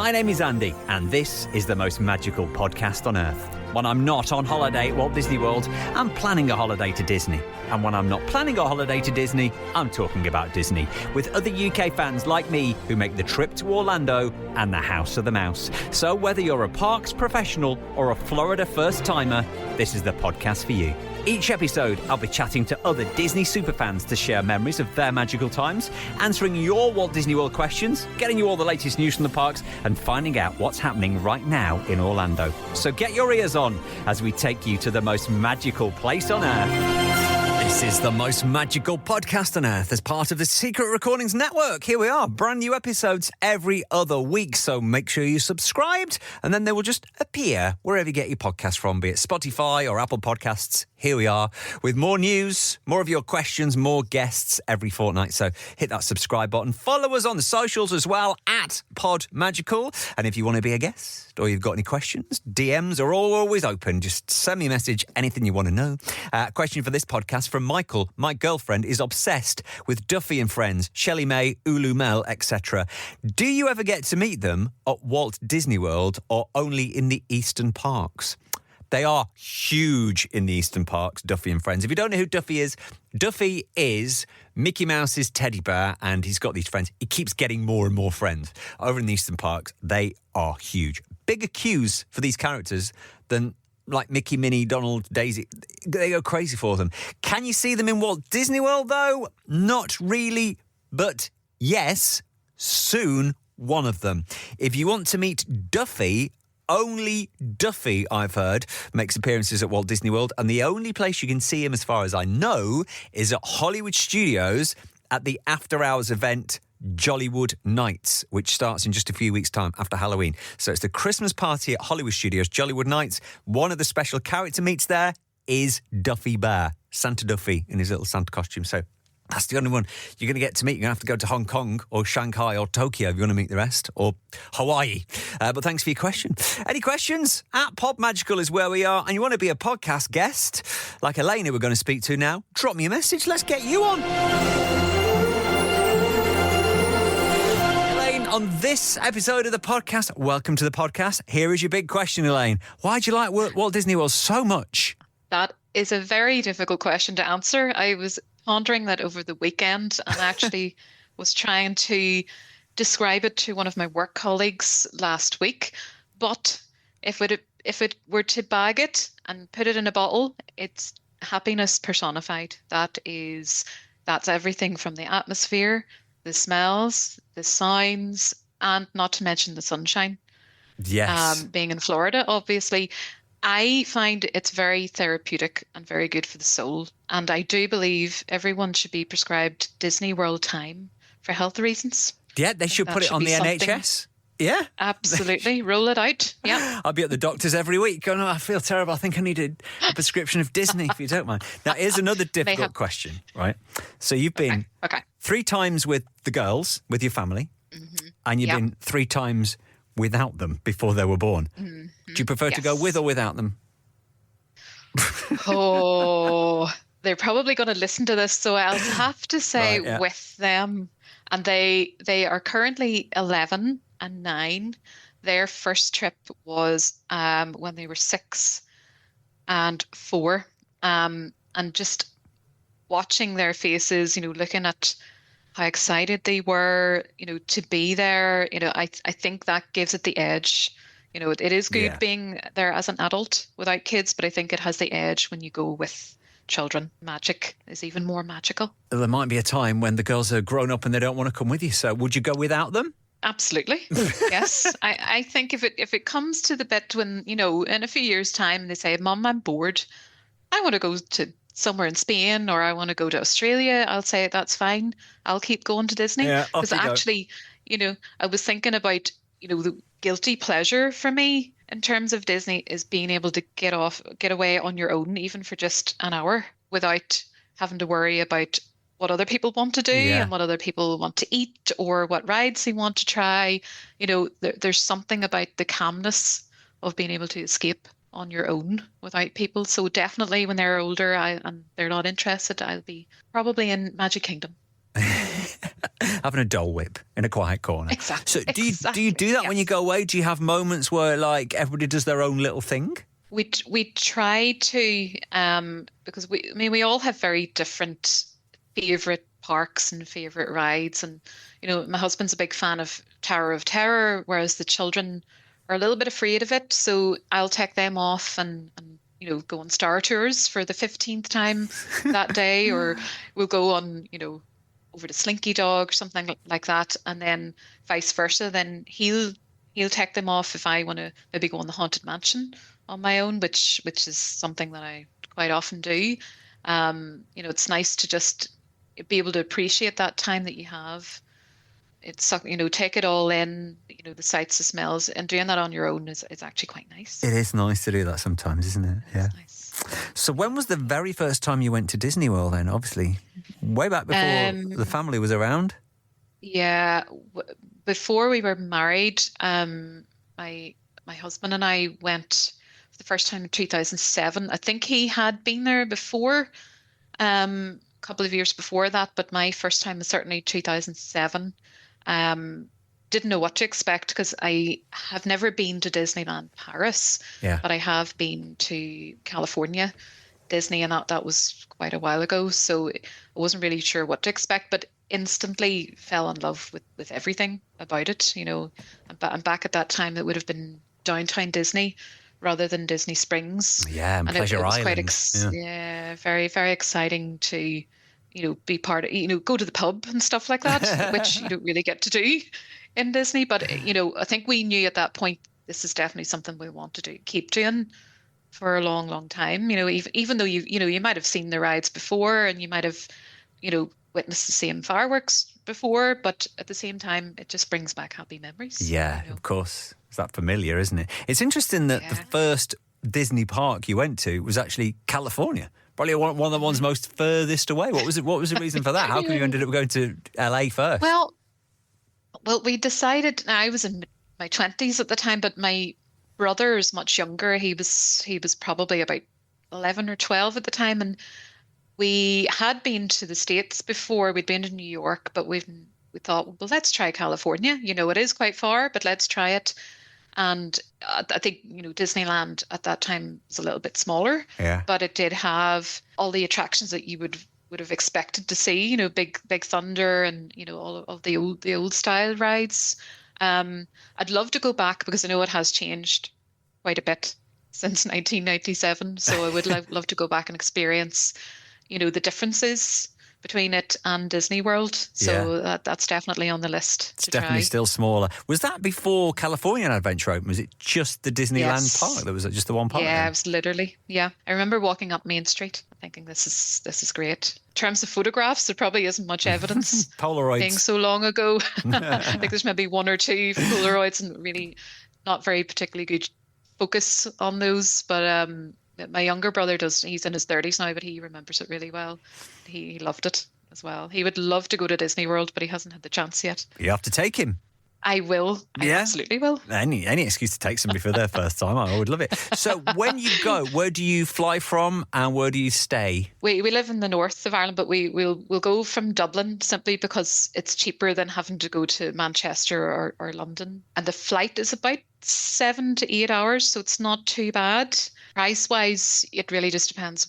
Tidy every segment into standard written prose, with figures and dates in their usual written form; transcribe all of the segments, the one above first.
My name is Andy, and this is the most magical podcast on earth. When I'm not on holiday at Walt Disney World, I'm planning a holiday to Disney. And when I'm not planning a holiday to Disney, I'm talking about Disney with other UK fans like me who make the trip to Orlando and the House of the Mouse. So whether you're a parks professional or a Florida first-timer, this is the podcast for you. Each episode, I'll be chatting to other Disney superfans to share memories of their magical times, answering your Walt Disney World questions, getting you all the latest news from the parks, and finding out what's happening right now in Orlando. So get your ears on as we take you to the most magical place on earth. This is the most magical podcast on earth as part of the Secret Recordings Network. Here we are, brand new episodes every other week. So make sure you're subscribed and then they will just appear wherever you get your podcasts from, be it Spotify or Apple Podcasts. Here we are with more news, more of your questions, more guests every fortnight. So hit that subscribe button. Follow us on the socials as well at PodMagical. And if you want to be a guest or you've got any questions, DMs are always open. Just send me a message, anything you want to know. Question for this podcast from Michael. My girlfriend is obsessed with Duffy and Friends, Shelley May, Ulu Mel, etc. Do you ever get to meet them at Walt Disney World or only in the Eastern Parks? They are huge in the Eastern Parks, Duffy and Friends. If you don't know who Duffy is Mickey Mouse's teddy bear, and he's got these friends. He keeps getting more and more friends. Over in the Eastern Parks, they are huge. Bigger queues for these characters than like Mickey, Minnie, Donald, Daisy. They go crazy for them. Can you see them in Walt Disney World, though? Not really, but yes, soon one of them. If you want to meet Duffy, only Duffy, I've heard, makes appearances at Walt Disney World, and the only place you can see him, as far as I know, is at Hollywood Studios at the after-hours event Jollywood Nights, which starts in just a few weeks' time after Halloween. So it's the Christmas party at Hollywood Studios, Jollywood Nights. One of the special character meets there is Duffy Bear, Santa Duffy in his little Santa costume. So that's the only one you're going to get to meet. You're going to have to go to Hong Kong or Shanghai or Tokyo if you want to meet the rest, or Hawaii. But thanks for your question. Any questions? At PodMagical is where we are, and you want to be a podcast guest, like Elaine, who we're going to speak to now, drop me a message. Let's get you on. Elaine, on this episode of the podcast, welcome to the podcast. Here is your big question, Elaine. Why do you like Walt Disney World so much? That is a very difficult question to answer. I was pondering that over the weekend and actually was trying to describe it to one of my work colleagues last week. But if it were to bag it and put it in a bottle, it's happiness personified. That's everything from the atmosphere, the smells, the sounds, and not to mention the sunshine. Yes. Being in Florida, obviously. I find it's very therapeutic and very good for the soul. And I do believe everyone should be prescribed Disney World time for health reasons. Yeah, they should put it on the NHS. Yeah. Absolutely. Roll it out. Yeah. I'll be at the doctor's every week going, I feel terrible. I think I need a prescription of Disney, if you don't mind. Now, here's another difficult question, right? So you've been 3 times with the girls, with your family, and you've been 3 times without them before they were born. Mm-hmm. Do you prefer to go with or without them? Oh, they're probably going to listen to this, so I'll have to say with them. And they are currently 11 and 9. Their first trip was when they were 6 and 4. And just watching their faces, looking at how excited they were, to be there. I think that gives it the edge. It is good being there as an adult without kids, but I think it has the edge when you go with children. Magic is even more magical. There might be a time when the girls are grown up and they don't want to come with you. So would you go without them? Absolutely. Yes. I think if it comes to the bit when, in a few years' time, they say, Mum, I'm bored. I want to go to somewhere in Spain or I want to go to Australia, I'll say that's fine. I'll keep going to Disney. Because actually, I was thinking about, the guilty pleasure for me in terms of Disney is being able to get away on your own, even for just an hour without having to worry about what other people want to do and what other people want to eat or what rides they want to try. There's something about the calmness of being able to escape on your own without people. So definitely when they're older and they're not interested, I'll be probably in Magic Kingdom. Having a Dole Whip in a quiet corner. Exactly. So do you do that when you go away? Do you have moments where like everybody does their own little thing? We try to, because we all have very different favorite parks and favorite rides. And, my husband's a big fan of Tower of Terror, whereas the children are a little bit afraid of it. So I'll take them off and go on Star Tours for the 15th time that day, or we'll go on, over to Slinky Dog or something like that. And then vice versa, then he'll take them off if I want to maybe go on the Haunted Mansion on my own, which is something that I quite often do. It's nice to just be able to appreciate that time that you have. It's, take it all in, the sights, the smells, and doing that on your own is actually quite nice. It is nice to do that sometimes, isn't it? Yeah. It's nice. So when was the very first time you went to Disney World then? Obviously, way back before the family was around? Yeah. Before we were married, my husband and I went for the first time in 2007. I think he had been there before, a couple of years before that, but my first time was certainly 2007. Didn't know what to expect because I have never been to Disneyland Paris, but I have been to California Disney, and that was quite a while ago. So I wasn't really sure what to expect, but instantly fell in love with everything about it. I'm back at that time that would have been downtown Disney rather than Disney Springs. Yeah, and Pleasure it was Island. Quite very, very exciting to be part of, go to the pub and stuff like that, which you don't really get to do in Disney. But, I think we knew at that point, this is definitely something we want to keep doing for a long, long time. Even though you might have seen the rides before and you might have, witnessed the same fireworks before, but at the same time, it just brings back happy memories. Yeah, of course. It's that familiar, isn't it? It's interesting that the first Disney park you went to was actually California. Probably one of the ones most furthest away. What was the reason for that? How come you ended up going to LA first? Well, we decided. I was in my 20s at the time, but my brother is much younger. He was probably about 11 or 12 at the time, and we had been to the States before. We'd been to New York, but we thought, well, let's try California. It is quite far, but let's try it. And I think, Disneyland at that time was a little bit smaller, but it did have all the attractions that you would have expected to see, Big Thunder and, all of the old style rides. I'd love to go back because I know it has changed quite a bit since 1997. So I would love to go back and experience, the differences between it and Disney World. So that's definitely on the list. It's definitely still smaller. Was that before California Adventure opened? Was it just the Disneyland park? There was just the one park? Yeah, it was literally. Yeah. I remember walking up Main Street thinking this is great. In terms of photographs, there probably isn't much evidence. Polaroids. Being so long ago. I think there's maybe one or two Polaroids and really not very particularly good focus on those. But my younger brother does. He's in his 30s now, but he remembers it really well. He loved it as well. He would love to go to Disney World, but he hasn't had the chance yet. You have to take him. I will. I absolutely will. Any excuse to take somebody for their first time, I would love it. So when you go, where do you fly from and where do you stay? We live in the north of Ireland, but we'll go from Dublin simply because it's cheaper than having to go to Manchester or London. And the flight is about 7 to 8 hours, so it's not too bad. Price-wise, it really just depends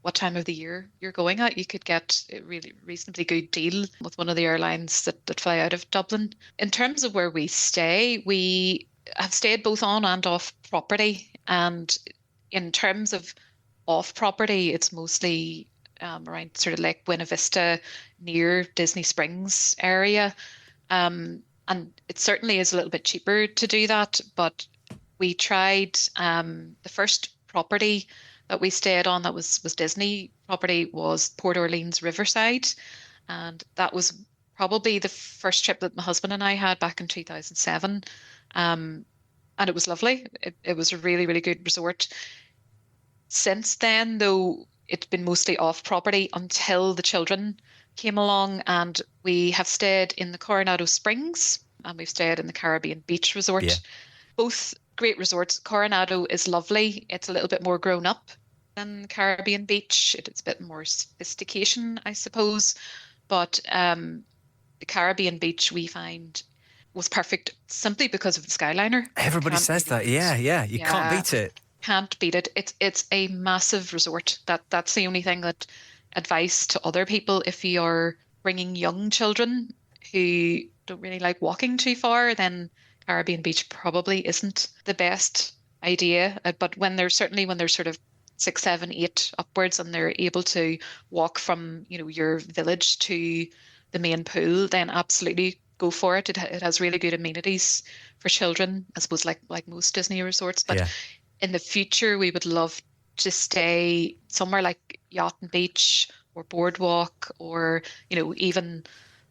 what time of the year you're going at. You could get a really reasonably good deal with one of the airlines that fly out of Dublin. In terms of where we stay, we have stayed both on and off property. And in terms of off property, it's mostly around sort of Lake Buena Vista near Disney Springs area. And it certainly is a little bit cheaper to do that, but we tried the first property that we stayed on that was Disney property was Port Orleans Riverside. And that was probably the first trip that my husband and I had back in 2007. And it was lovely. It was a really, really good resort. Since then, though, it's been mostly off property until the children came along, and we have stayed in the Coronado Springs and we've stayed in the Caribbean Beach Resort. Yeah. Both great resorts. Coronado is lovely. It's a little bit more grown up than Caribbean Beach. It's a bit more sophistication, I suppose. But the Caribbean beach we find was perfect simply because of the Skyliner. Everybody says that. Yeah, yeah. You can't beat it. Can't beat it. It's a massive resort. That's the only thing that advice to other people. If you are bringing young children who don't really like walking too far, then Caribbean Beach probably isn't the best idea. But when they're sort of 6, 7, 8 upwards, and they're able to walk from, your village to the main pool, then absolutely go for it. It has really good amenities for children, I suppose, like most Disney resorts. But in the future, we would love to stay somewhere like Yacht and Beach or Boardwalk, or even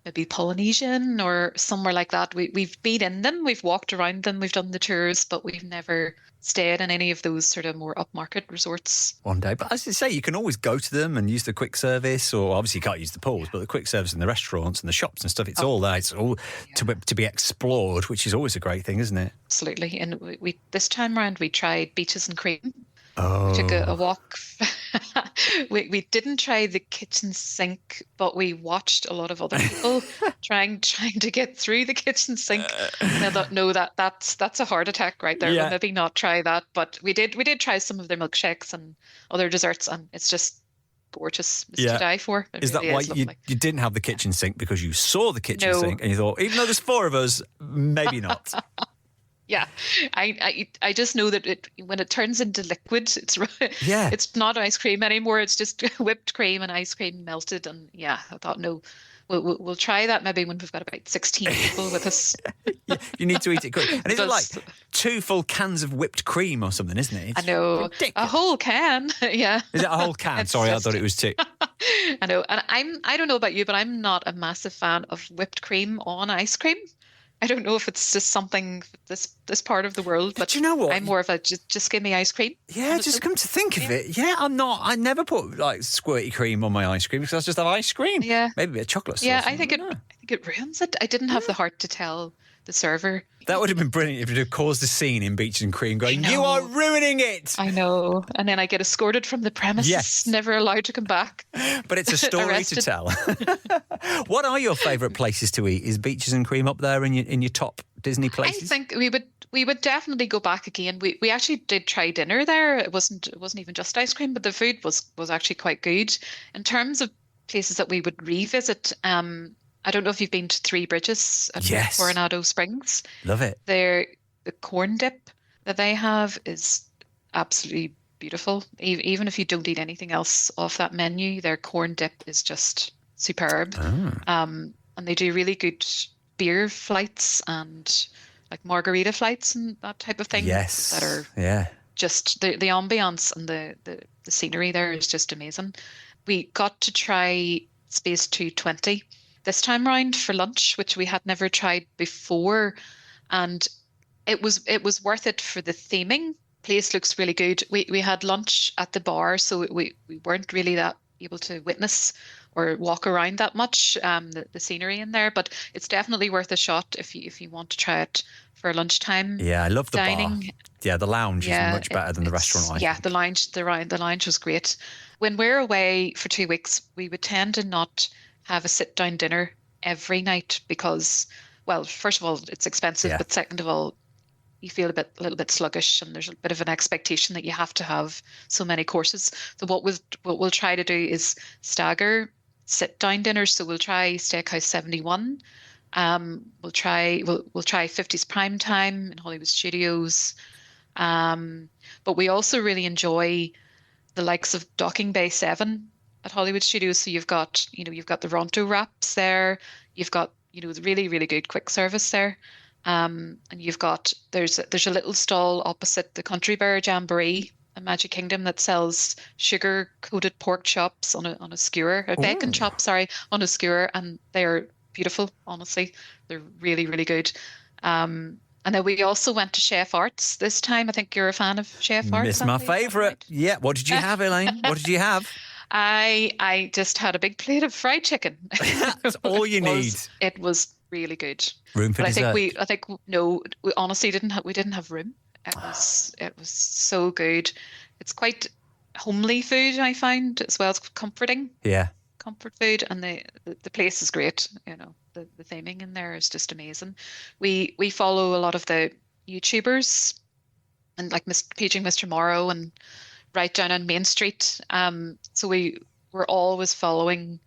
maybe Polynesian or somewhere like that. We've been in them, we've walked around them, we've done the tours, but we've never stayed in any of those sort of more upmarket resorts. One day. But as you say, you can always go to them and use the quick service, or obviously you can't use the pools, but the quick service in the restaurants and the shops and stuff, it's all there. It's all to be explored, which is always a great thing, isn't it? Absolutely. And we this time around, we tried beaches and cream. Oh. We took a walk. We didn't try the kitchen sink, but we watched a lot of other people trying to get through the kitchen sink. And I thought, no, that's a heart attack right there. Yeah. We'll maybe not try that. But we did try some of their milkshakes and other desserts, and it's just gorgeous. It's to die for. Is that why you didn't have the kitchen sink? Because you saw the kitchen sink and you thought, even though there's 4 of us, maybe not. Yeah, I just know that when it turns into liquid, it's not ice cream anymore. It's just whipped cream and ice cream melted. And I thought, no, we'll try that maybe when we've got about 16 people with us. You need to eat it quick. And it's like 2 full cans of whipped cream or something, isn't it? It's I know, ridiculous. a whole can. Yeah. Is it a whole can? Sorry, I thought it was 2. I know, and I don't know about you, but I'm not a massive fan of whipped cream on ice cream. I don't know if it's just something this part of the world, but you know what? I'm more of a just give me ice cream. Yeah, just come to think of it. Yeah, I'm not. I never put like squirty cream on my ice cream because I just have ice cream. Yeah, maybe a bit of chocolate sauce. Yeah, I think it ruins it. I didn't have the heart to tell the server. That would have been brilliant if it had caused a scene in Beach and Cream going, you are ruining it. I know. And then I get escorted from the premises, never allowed to come back. But it's a story to tell. What are your favourite places to eat? Is Beaches and Cream up there in your top Disney places? I think we would definitely go back again. We actually did try dinner there. It wasn't even just ice cream, but the food was actually quite good. In terms of places that we would revisit, I don't know if you've been to Three Bridges at Coronado Springs. Love it. The corn dip that they have is absolutely beautiful. Even if you don't eat anything else off that menu, their corn dip is just superb. And they do really good beer flights and like margarita flights and that type of thing. Yes. That are just the ambience and the scenery there is just amazing. We got to try Space 220 this time round for lunch, which we had never tried before, and it was worth it for the theming. Place looks really good. We had lunch at the bar, so we weren't really that able to witness or walk around that much, the scenery in there, but it's definitely worth a shot if you want to try it for lunchtime. Yeah, I love the dining. bar. Yeah, the lounge is much better than the restaurant. The lounge was great. When we're away for 2 weeks, we would tend to not have a sit-down dinner every night because, well, first of all, it's expensive, but second of all, you feel a little bit sluggish, and there's a bit of an expectation that you have to have so many courses. So what we'll try to do is stagger sit-down dinners. So we'll try Steakhouse 71. We'll try 50s Prime Time in Hollywood Studios. But we also really enjoy the likes of Docking Bay 7 at Hollywood Studios. So you've got the Ronto wraps there. You've got, the really, really good quick service there. And you've got, there's a little stall opposite the Country Bear Jamboree in Magic Kingdom that sells sugar-coated pork chops on a skewer, bacon chops, on a skewer. And they're beautiful, honestly. They're really, really good. And then we also went to Chef Arts this time. I think you're a fan of Chef Arts. It's my favourite. Right? Yeah. What did you have, Elaine? What did you have? I just had a big plate of fried chicken. That's all you need. It was really good. Room for dessert. We honestly didn't have room. It was so good. It's quite homely food, I find, as well as comforting. Yeah. Comfort food, and the place is great. the theming in there is just amazing. We follow a lot of the YouTubers and like Paging Mr. Morrow and right down on Main Street. So we're always following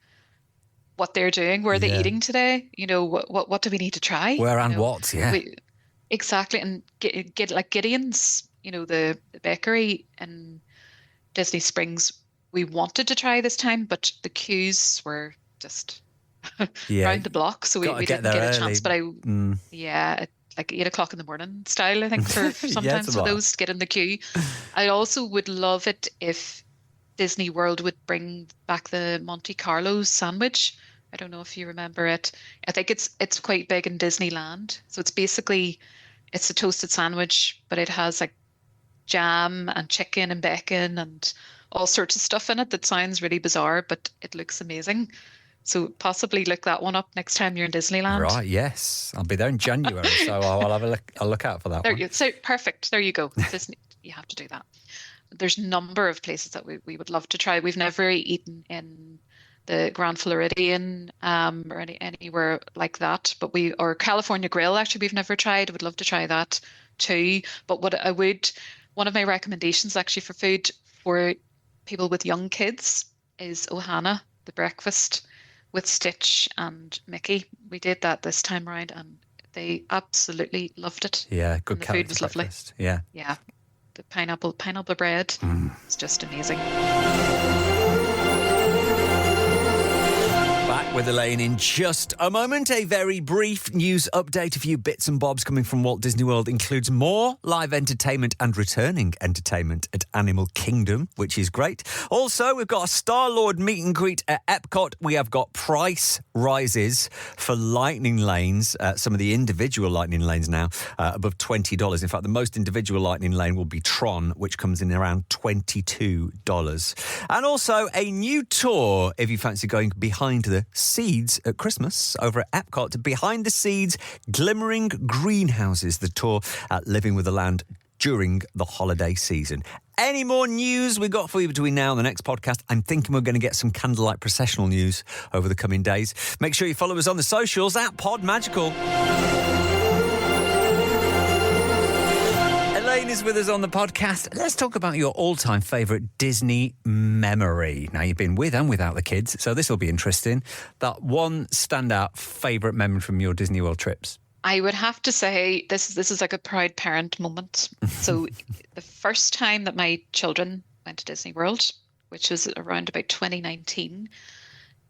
what they're doing. Where are they Yeah. eating today? What do we need to try? Where and what? Yeah. Exactly. And get like Gideon's, the bakery in Disney Springs. We wanted to try this time, but the queues were just round the block, so we didn't get a chance. But like 8 o'clock in the morning style, I think, for sometimes for those to get in the queue. I also would love it if Disney World would bring back the Monte Carlo sandwich. I don't know if you remember it. I think it's quite big in Disneyland. So it's a toasted sandwich, but it has like jam and chicken and bacon and all sorts of stuff in it that sounds really bizarre, but it looks amazing. So possibly look that one up next time you're in Disneyland. Right, yes. I'll be there in January, so I'll have a look. I'll look out for that one. So perfect. There you go. Disney, you have to do that. There's a number of places that we would love to try. We've never eaten in the Grand Floridian or anywhere like that, or California Grill, actually, we've never tried. I would love to try that too. But one of my recommendations actually for food for people with young kids is Ohana, the breakfast with Stitch and Mickey. We did that this time around and they absolutely loved it. Yeah, good. The food was lovely. Yeah. Yeah. The pineapple bread is just amazing. Back with Elaine in just a moment. A very brief news update. A few bits and bobs coming from Walt Disney World includes more live entertainment and returning entertainment at Animal Kingdom, which is great. Also, we've got a Star-Lord meet and greet at Epcot. We have got price rises for lightning lanes, some of the individual lightning lanes now, above $20. In fact, the most individual lightning lane will be Tron, which comes in around $22. And also a new tour, if you fancy going behind the seeds at Christmas over at Epcot. Behind the Seeds, Glimmering Greenhouses, the tour at Living with the Land during the holiday season. Any more news we got for you between now and the next podcast? I'm thinking we're going to get some candlelight processional news over the coming days. Make sure you follow us on the socials at Pod Magical. Elaine is with us on the podcast. Let's talk about your all-time favourite Disney memory. Now, you've been with and without the kids, so this will be interesting. That one standout favourite memory from your Disney World trips. I would have to say this is like a proud parent moment. So the first time that my children went to Disney World, which was around about 2019,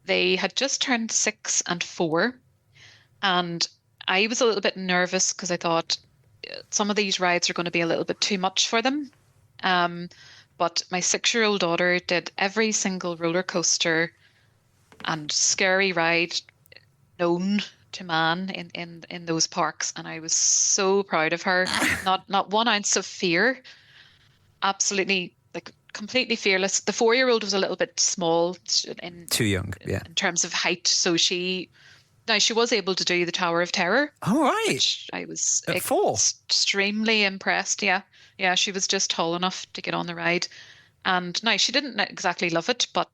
they had just turned 6 and 4. And I was a little bit nervous because I thought some of these rides are going to be a little bit too much for them. But my 6-year-old daughter did every single roller coaster and scary ride known to man in those parks, and I was so proud of her. Not 1 ounce of fear. Absolutely, like completely fearless. The 4-year-old was a little bit small, too young, yeah, in terms of height. So she was able to do the Tower of Terror. All right. Which I was at 4. Extremely impressed. Yeah, she was just tall enough to get on the ride. And now she didn't exactly love it, but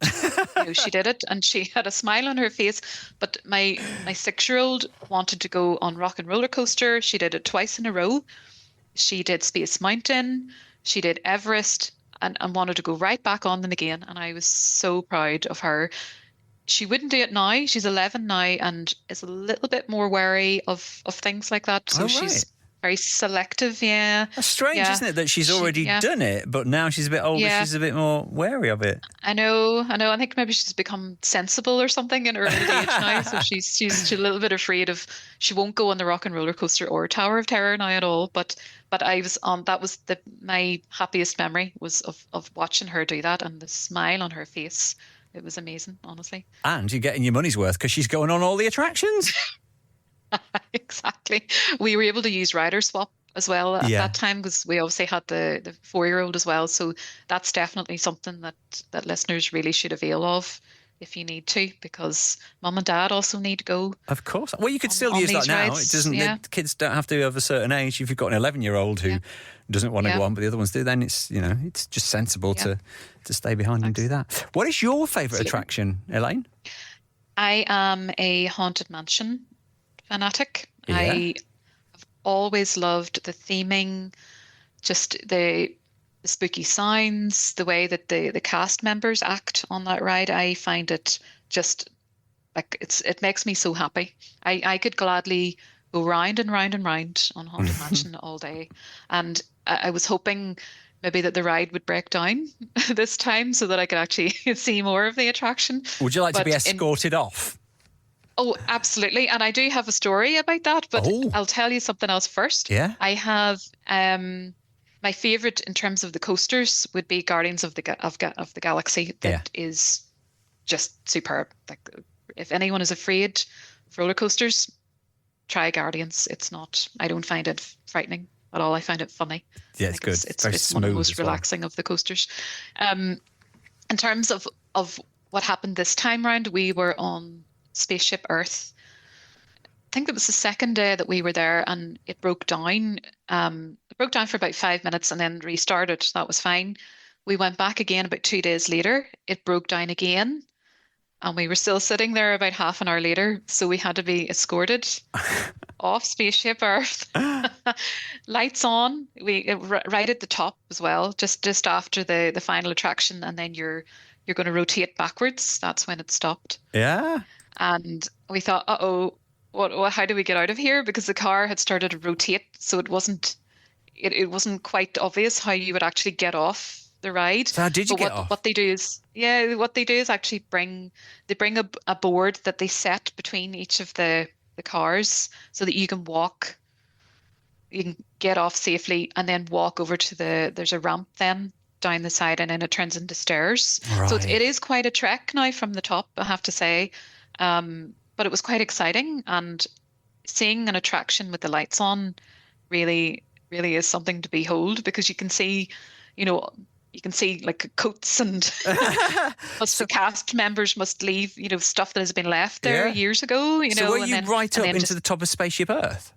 she did it, and she had a smile on her face. But my 6-year-old wanted to go on Rock and Roller Coaster. She did it twice in a row. She did Space Mountain. She did Everest, and wanted to go right back on them again. And I was so proud of her. She wouldn't do it now. She's 11 now and is a little bit more wary of things like that. So she's very selective, yeah. That's strange, isn't it, that she's already done it, but now she's a bit older, she's a bit more wary of it. I know. I think maybe she's become sensible or something in her old age now, so she's a little bit afraid of, she won't go on the Rock and Roller Coaster or Tower of Terror now at all, but I was on, that was my happiest memory was of watching her do that, and the smile on her face. It was amazing, honestly. And you're getting your money's worth because she's going on all the attractions. Exactly. We were able to use rider swap as well at that time because we obviously had the 4-year-old as well. So that's definitely something that listeners really should avail of if you need to, because mum and dad also need to go. Of course. Well, you could still use that now. Rides. It doesn't. The kids don't have to be of a certain age. If you've got an 11-year-old who doesn't want to go on, but the other ones do, then it's it's just sensible to stay behind and do that. What is your favourite attraction, Elaine? I am a Haunted Mansion fanatic. Yeah. I have always loved the theming, just the spooky sounds, the way that the cast members act on that ride. I find it just like it makes me so happy. I could gladly go round and round and round on Haunted Mansion all day. And I was hoping maybe that the ride would break down this time so that I could actually see more of the attraction. Would you like to be But escorted off? oh, absolutely. And I do have a story about that, but Oh. I'll tell you something else first. Yeah. I have my favorite in terms of the coasters would be Guardians of the Galaxy. That is just superb. Like if anyone is afraid of roller coasters, try Guardians. It's not, I don't find it frightening at all. I find it funny. Yeah, it's good. It's Very one of the smooth most as well. relaxing of the coasters. In terms of what happened this time round, we were on Spaceship Earth. I think it was the second day that we were there, and it broke down. It broke down for about 5 minutes and then restarted. That was fine. We went back again about 2 days later. It broke down again, and we were still sitting there about half an hour later. So we had to be escorted off Spaceship Earth. Lights on. Right at the top as well, just after the final attraction, and then you're going to rotate backwards. That's when it stopped. Yeah. And we thought, uh-oh, how do we get out of here? Because the car had started to rotate, so it wasn't quite obvious how you would actually get off the ride. So how did you get off? What they do is actually bring a board that they set between each of the cars so that you can get off safely and then walk over to there's a ramp then down the side, and then it turns into stairs. Right. So it is quite a trek now from the top, I have to say. But it was quite exciting, and seeing an attraction with the lights on really, really is something to behold, because you can see like coats and the cast members must leave, stuff that has been left there years ago, So were you right up into just, the top of Spaceship Earth?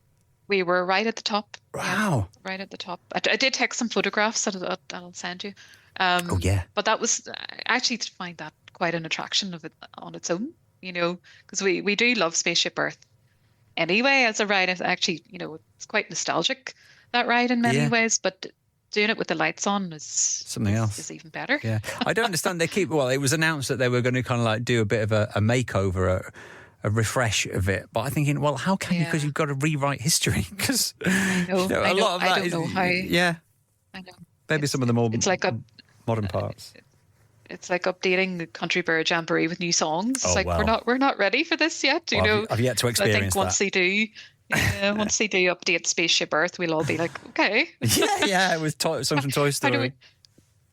We were right at the top. Wow. Yeah, right at the top. I did take some photographs that I'll send you. Oh, yeah. But that was, I actually find that quite an attraction of it on its own, because we do love Spaceship Earth anyway as a ride. It's actually, it's quite nostalgic, that ride in many ways, but doing it with the lights on is something else. Is even better. Yeah. I don't understand. It was announced that they were going to kind of like do a bit of a makeover, a refresh of it. But I'm thinking, well, how can you? Because you've got to rewrite history. Because I know, a lot of that I don't know how. Yeah. I know. Maybe some of the more modern parts. It's like updating the Country Bear Jamboree with new songs. It's we're not ready for this yet. I've yet to experience I think once they do. Once they do update Spaceship Earth, we'll all be like, okay. Yeah, it was songs from Toy Story.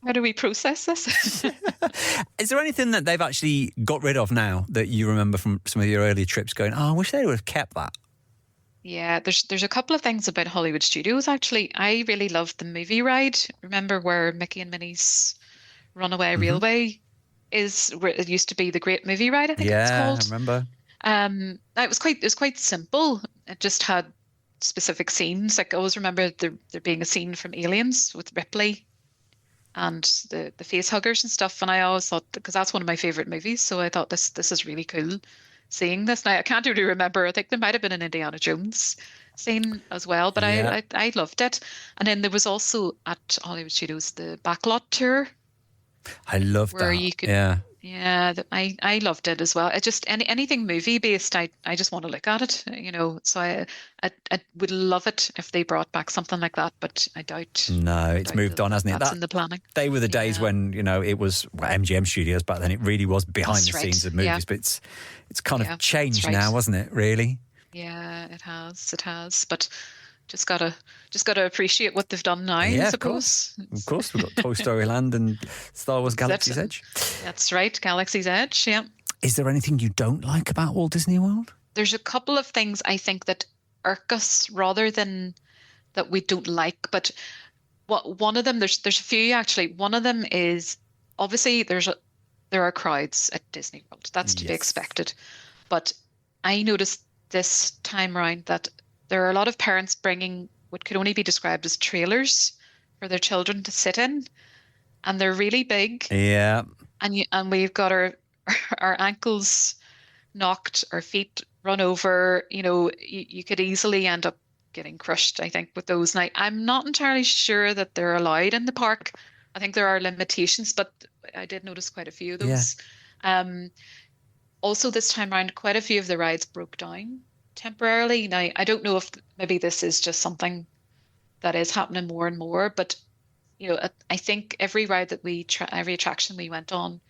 How do we process this? Is there anything that they've actually got rid of now that you remember from some of your earlier trips going, I wish they would have kept that? Yeah, there's a couple of things about Hollywood Studios, actually. I really loved the movie ride. Remember where Mickey and Minnie's Runaway Railway is, where it used to be the Great Movie Ride, I think it's called. Yeah, I remember. It was quite simple. It just had specific scenes. Like I always remember there being a scene from Aliens with Ripley and the face huggers and stuff. And I always thought, because that's one of my favorite movies, so I thought this is really cool seeing this. Now I can't really remember. I think there might have been an Indiana Jones scene as well, but I loved it. And then there was also at Hollywood Studios the Backlot tour. I loved that. Where you could, I loved it as well. It just anything movie based, I just want to look at it, So I would love it if they brought back something like that, but I doubt. No, it's moved on, hasn't it? That's in the planning. They were the days when it was MGM Studios back then. It really was behind the scenes of movies, but it's kind of changed now, wasn't it? Really? Yeah, it has. But just gotta appreciate what they've done now. Yeah, I suppose. Of course, we've got Toy Story Land and Star Wars Galaxy's Edge. That's right, Galaxy's Edge. Yeah. Is there anything you don't like about Walt Disney World? There's a couple of things I think that irk us rather than that we don't like. But one of them, there's a few actually. One of them is obviously there are crowds at Disney World. That's to be expected. But I noticed this time around that there are a lot of parents bringing what could only be described as trailers for their children to sit in, and they're really big. Yeah. And we've got our ankles knocked, our feet run over. You could easily end up getting crushed, I think, with those. And I'm not entirely sure that they're allowed in the park. I think there are limitations, but I did notice quite a few of Yeah. those. Um, Also, this time around, quite a few of the rides broke down temporarily. Now, I don't know if maybe this is just something that is happening more and more, but I think every ride that every attraction we went on,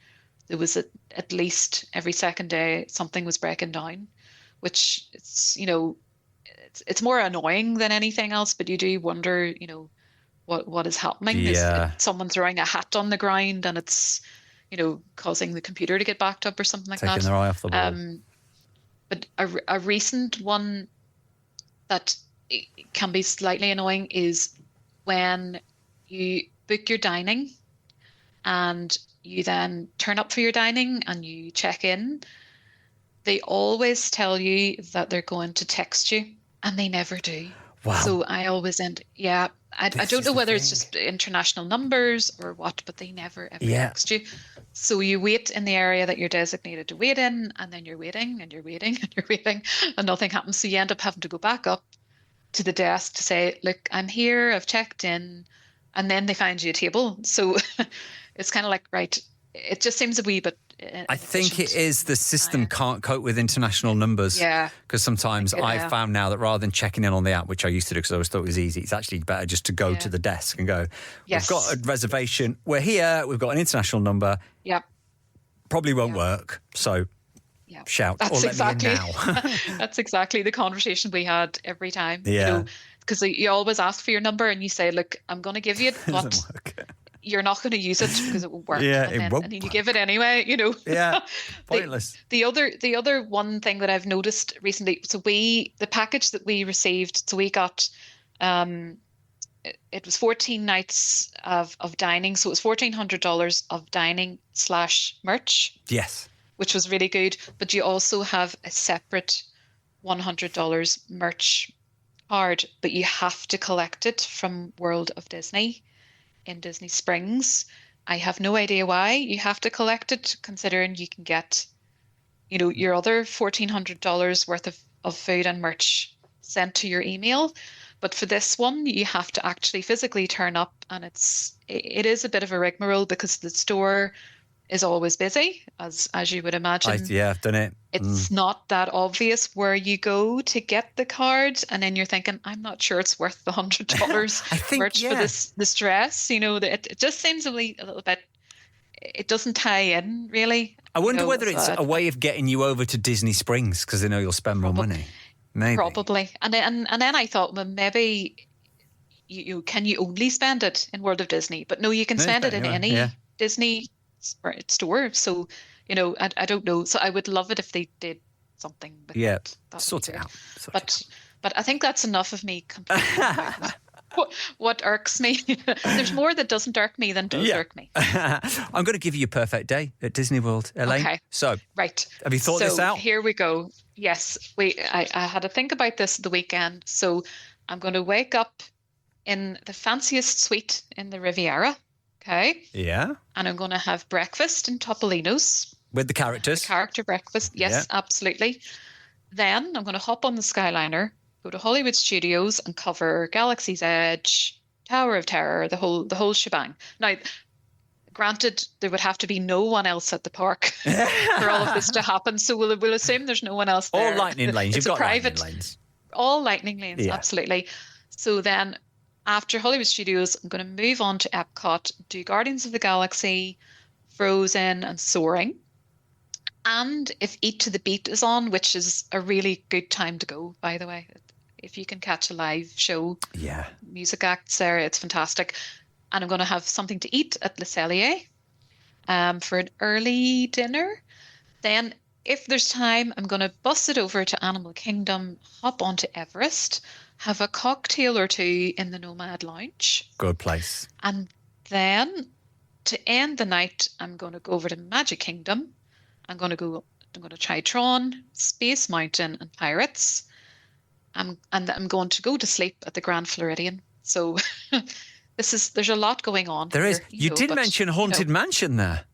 there was at least every second day something was breaking down, which it's more annoying than anything else. But you do wonder, what is happening? Is it Yeah. someone throwing a hat on the ground and it's causing the computer to get backed up or something like Taking that? their eye off the ball. But a recent one that can be slightly annoying is when you book your dining and you then turn up for your dining and you check in. They always tell you that they're going to text you, and they never do. Wow. So I always end, yeah. I don't know whether it's just international numbers or what, but they never ever text you. So you wait in the area that you're designated to wait in, and then you're waiting and you're waiting and you're waiting, and nothing happens. So you end up having to go back up to the desk to say, look, I'm here, I've checked in, and then they find you a table. So it's kind of like, right, it just seems a wee bit I think it is the system can't cope with international numbers. Yeah. Because sometimes I've found now that rather than checking in on the app, which I used to do because I always thought it was easy, it's actually better just to go to the desk and go, we've got a reservation, we're here, we've got an international number. Yep. Probably won't work. So shout or let me in now. That's exactly the conversation we had every time. Yeah. Because you always ask for your number and you say, look, I'm going to give you it, but you're not going to use it because it won't work. Yeah, and won't. And then you give it anyway, Yeah, pointless. The other one thing that I've noticed recently, so the package that we received, so we got, it was 14 nights of dining. So it was $1,400 of dining / merch. Yes. Which was really good. But you also have a separate $100 merch card, but you have to collect it from World of Disney in Disney Springs. I have no idea why you have to collect it, considering you can get, your other $1,400 worth of food and merch sent to your email. But for this one, you have to actually physically turn up, and it is a bit of a rigmarole because the store is always busy, as you would imagine. I've done it. It's not that obvious where you go to get the card, and then you're thinking, I'm not sure it's worth the $100 merch for this dress. It just seems a little bit. It doesn't tie in really. I wonder whether it's a way of getting you over to Disney Springs because they know you'll spend more money. Maybe. Probably, and then I thought, well, maybe can you only spend it in World of Disney? But no, you can spend it in any Disney store. So I don't know. So I would love it if they did something with it. Sort it out. But I think that's enough of me complaining about what irks me. There's more that doesn't irk me than does irk me. I'm going to give you a perfect day at Disney World, Elaine. Okay. So right. Have you thought this out? Here we go. Yes. I had to think about this the weekend. So I'm going to wake up in the fanciest suite in the Riviera. Okay. Yeah. And I'm going to have breakfast in Topolino's. With the characters. Character breakfast. Yes, absolutely. Then I'm going to hop on the Skyliner, go to Hollywood Studios and cover Galaxy's Edge, Tower of Terror, the whole shebang. Now, granted, there would have to be no one else at the park for all of this to happen. So we'll assume there's no one else there. All lightning lanes. You've got lightning lanes. All lightning lanes, absolutely. So then after Hollywood Studios, I'm going to move on to Epcot, do Guardians of the Galaxy, Frozen and Soaring. And if Eat to the Beat is on, which is a really good time to go, by the way, if you can catch a live show, music acts there, it's fantastic. And I'm going to have something to eat at Le Cellier for an early dinner. Then, if there's time, I'm going to bus it over to Animal Kingdom, hop onto Everest, have a cocktail or two in the Nomad Lounge. Good place. And then, to end the night, I'm going to go over to Magic Kingdom. I'm going to try Tron, Space Mountain, and Pirates. And I'm going to go to sleep at the Grand Floridian. So there's a lot going on. There is. You did mention Haunted Mansion there.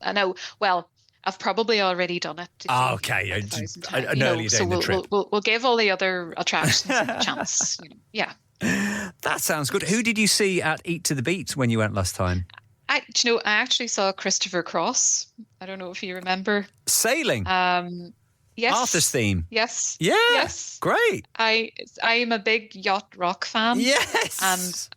I know. Well, I've probably already done it. Okay, like 1,000 an times, early day in the trip. We'll give all the other attractions a chance. Yeah. That sounds good. Who did you see at Eat to the Beat when you went last time? I actually saw Christopher Cross. I don't know if you remember. Sailing. Yes. Arthur's theme. Yes. Yeah. Yes. Great. I am a big yacht rock fan. Yes. And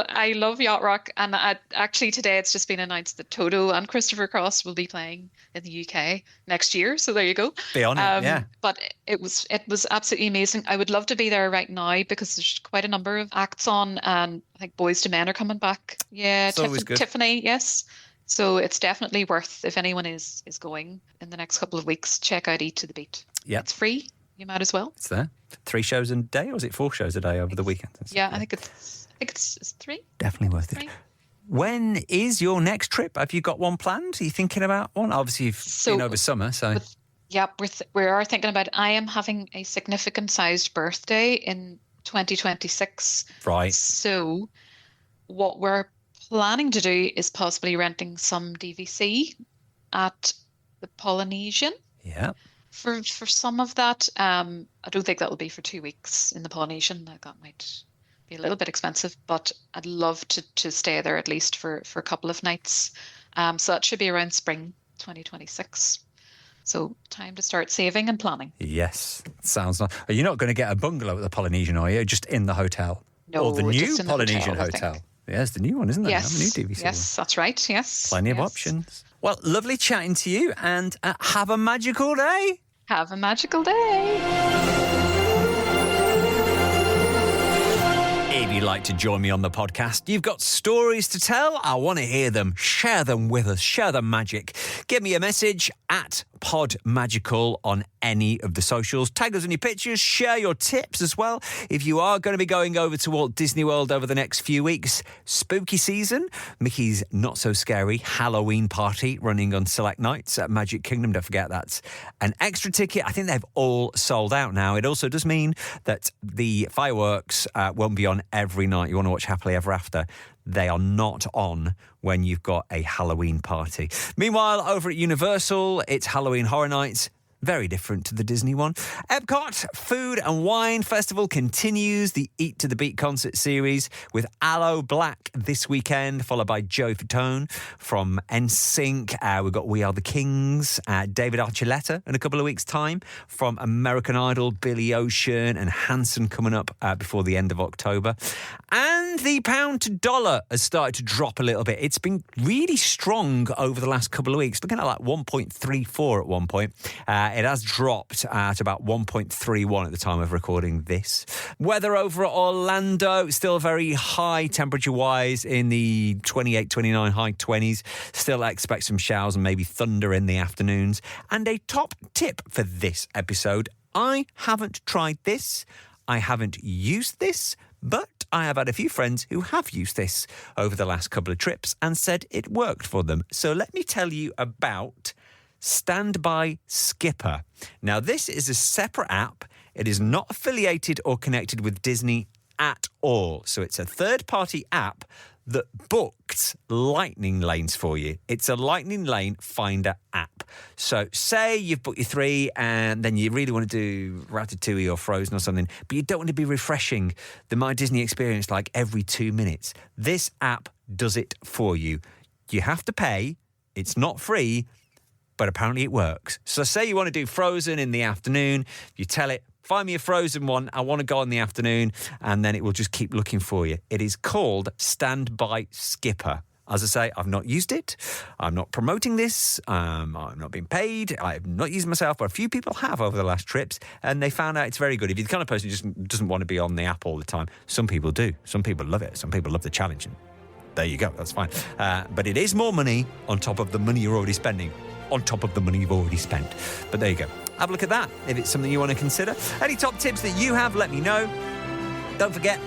I love yacht rock. And actually today it's just been announced that Toto and Christopher Cross will be playing in the UK next year. So there you go. Be on it, yeah. But it was absolutely amazing. I would love to be there right now because there's quite a number of acts on, and I think Boys to Men are coming back. Yeah, It's always good. Tiffany, yes. So it's definitely worth, if anyone is going in the next couple of weeks, check out Eat to the Beat. Yeah. It's free. You might as well. It's there. 3 shows a day, or is it 4 shows a day over the weekend? Yeah, I think it's 3. Definitely worth it. 3. When is your next trip? Have you got one planned? Are you thinking about one? Obviously, you've been over summer, so... Yeah, we are thinking about it. I am having a significant sized birthday in 2026. Right. So what we're planning to do is possibly renting some DVC at the Polynesian. Yeah. For some of that. I don't think that will be for 2 weeks in the Polynesian. That might be a little bit expensive, but I'd love to stay there at least for a couple of nights. So that should be around spring 2026. So time to start saving and planning. Yes. Sounds nice. Are you not going to get a bungalow at the Polynesian, are you? Just in the hotel? No, or the new just in the Polynesian hotel? Yes, the new one, isn't there? Yes. New DVC Yes, that's right. Yes. Plenty of options. Well, lovely chatting to you, and have a magical day. Have a magical day. If you'd like to join me on the podcast, you've got stories to tell, I want to hear them. Share them with us. Share the magic. Give me a message at PodMagical on any of the socials. Tag us in your pictures. Share your tips as well. If you are going to be going over to Walt Disney World over the next few weeks, spooky season, Mickey's Not So Scary Halloween Party running on select nights at Magic Kingdom. Don't forget that's an extra ticket. I think they've all sold out now. It also does mean that the fireworks won't be on every night. You want to watch Happily Ever After, they are not on when you've got a Halloween party. Meanwhile, over at Universal, it's Halloween Horror Nights. Very different to the Disney one. Epcot Food and Wine Festival continues the Eat to the Beat concert series with Aloe Black this weekend, followed by Joe Fatone from NSYNC. We've got We Are the Kings, David Archuleta in a couple of weeks' time from American Idol, Billy Ocean and Hanson coming up before the end of October. And the pound to dollar has started to drop a little bit. It's been really strong over the last couple of weeks, looking at like 1.34 at one point. It has dropped at about 1.31 at the time of recording this. Weather over at Orlando, still very high temperature-wise in the 28, 29, high 20s. Still expect some showers and maybe thunder in the afternoons. And a top tip for this episode, I haven't tried this, I haven't used this, but I have had a few friends who have used this over the last couple of trips and said it worked for them. So let me tell you about Standby Skipper. Now, this is a separate app. It is not affiliated or connected with Disney at all. So it's a third-party app that booked lightning lanes for you. It's a lightning lane finder app. So say you've booked your 3 and then you really want to do Ratatouille or Frozen or something, but you don't want to be refreshing the My Disney experience like every 2 minutes. This app does it for you. You have to pay. It's not free, but apparently it works. So say you want to do Frozen in the afternoon, you tell it, find me a Frozen one, I want to go in the afternoon, and then it will just keep looking for you. It is called Standby Skipper. As I say, I've not used it. I'm not promoting this. I'm not being paid. I've not used it myself, but a few people have over the last trips, and they found out it's very good. If you're the kind of person who just doesn't want to be on the app all the time, some people do. Some people love it. Some people love the challenge. And there you go. That's fine. But it is more money on top of the money you're already spending. On top of the money you've already spent. But there you go. Have a look at that if it's something you want to consider. Any top tips that you have, let me know. Don't forget,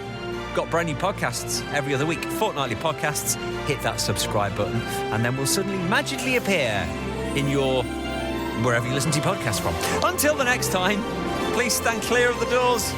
got brand new podcasts every other week, fortnightly podcasts. Hit that subscribe button and then we'll suddenly magically appear in your wherever you listen to your podcast from. Until the next time, please stand clear of the doors.